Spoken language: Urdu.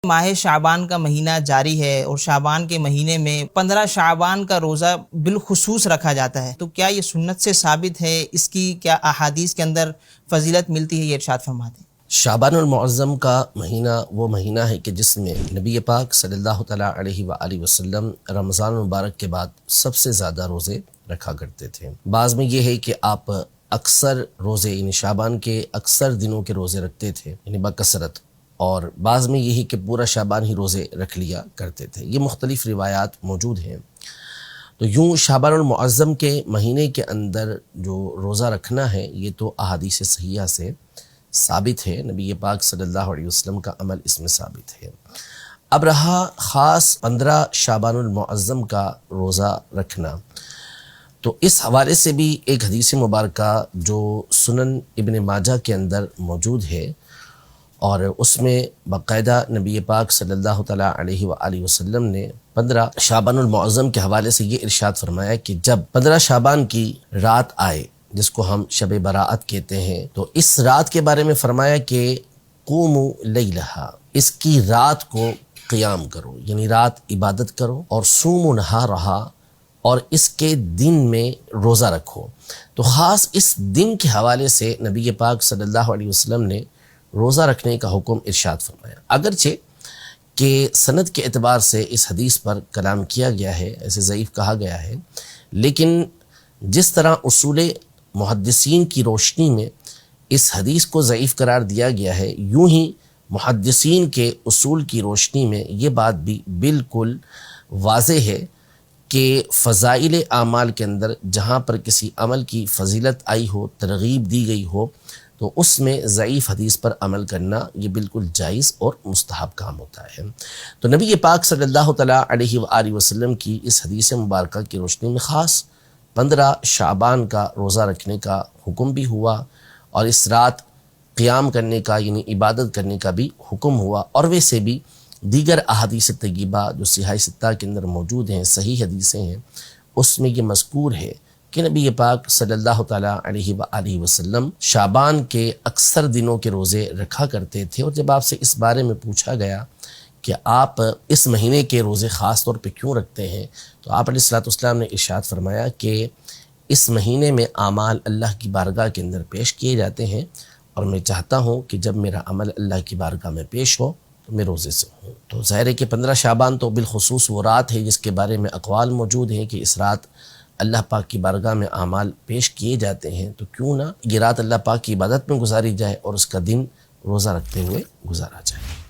ماہ شعبان کا مہینہ جاری ہے اور شعبان کے مہینے میں 15 شعبان کا روزہ بالخصوص رکھا جاتا ہے، تو کیا یہ سنت سے ثابت ہے؟ اس کی کیا احادیث کے اندر فضیلت ملتی ہے؟ یہ ارشاد فرماتے ہیں۔ شعبان المعظم کا مہینہ وہ مہینہ ہے کہ جس میں نبی پاک صلی اللہ تعالیٰ علیہ وآلہ وسلم رمضان المبارک کے بعد سب سے زیادہ روزے رکھا کرتے تھے۔ بعض میں یہ ہے کہ آپ اکثر روزے یعنی شعبان کے اکثر دنوں کے روزے رکھتے تھے یعنی بکثرت، اور بعض میں یہی کہ پورا شعبان ہی روزے رکھ لیا کرتے تھے۔ یہ مختلف روایات موجود ہیں۔ تو یوں شعبان المعظم کے مہینے کے اندر جو روزہ رکھنا ہے یہ تو احادیث صحیحہ سے ثابت ہے، نبی پاک صلی اللہ علیہ وسلم کا عمل اس میں ثابت ہے۔ اب رہا خاص 15 شعبان المعظم کا روزہ رکھنا، تو اس حوالے سے بھی ایک حدیث مبارکہ جو سنن ابن ماجہ کے اندر موجود ہے، اور اس میں باقاعدہ نبی پاک صلی اللہ تعالیٰ علیہ وآلہ وسلم نے 15 شعبان المعظم کے حوالے سے یہ ارشاد فرمایا کہ جب 15 شعبان کی رات آئے جس کو ہم شب براءت کہتے ہیں، تو اس رات کے بارے میں فرمایا کہ قوموا لیلہا، اس کی رات کو قیام کرو یعنی رات عبادت کرو، اور صوموا نہارہا، اور اس کے دن میں روزہ رکھو۔ تو خاص اس دن کے حوالے سے نبی پاک صلی اللہ علیہ وسلم نے روزہ رکھنے کا حکم ارشاد فرمایا۔ اگرچہ کہ سند کے اعتبار سے اس حدیث پر کلام کیا گیا ہے، ایسے ضعیف کہا گیا ہے، لیکن جس طرح اصول محدثین کی روشنی میں اس حدیث کو ضعیف قرار دیا گیا ہے، یوں ہی محدثین کے اصول کی روشنی میں یہ بات بھی بالکل واضح ہے کہ فضائل اعمال کے اندر جہاں پر کسی عمل کی فضیلت آئی ہو، ترغیب دی گئی ہو، تو اس میں ضعیف حدیث پر عمل کرنا یہ بالکل جائز اور مستحب کام ہوتا ہے۔ تو نبی پاک صلی اللہ تعالیٰ علیہ وآلہ وسلم کی اس حدیث مبارکہ کی روشنی میں خاص 15 شعبان کا روزہ رکھنے کا حکم بھی ہوا، اور اس رات قیام کرنے کا یعنی عبادت کرنے کا بھی حکم ہوا، اور ویسے بھی دیگر احادیث طیبہ جو صحیح ستہ کے اندر موجود ہیں، صحیح حدیثیں ہیں، اس میں یہ مذکور ہے کہ نبی پاک صلی اللہ تعالیٰ علیہ وآلہ وسلم شعبان کے اکثر دنوں کے روزے رکھا کرتے تھے۔ اور جب آپ سے اس بارے میں پوچھا گیا کہ آپ اس مہینے کے روزے خاص طور پہ کیوں رکھتے ہیں، تو آپ علیہ الصلوۃ والسلام نے ارشاد فرمایا کہ اس مہینے میں اعمال اللہ کی بارگاہ کے اندر پیش کیے جاتے ہیں، اور میں چاہتا ہوں کہ جب میرا عمل اللہ کی بارگاہ میں پیش ہو تو میں روزے سے ہوں۔ تو ظاہر ہے کہ 15 شعبان تو بالخصوص وہ رات ہے جس کے بارے میں اقوال موجود ہیں کہ اس رات اللہ پاک کی بارگاہ میں اعمال پیش کیے جاتے ہیں، تو کیوں نہ یہ رات اللہ پاک کی عبادت میں گزاری جائے اور اس کا دن روزہ رکھتے ہوئے گزارا جائے۔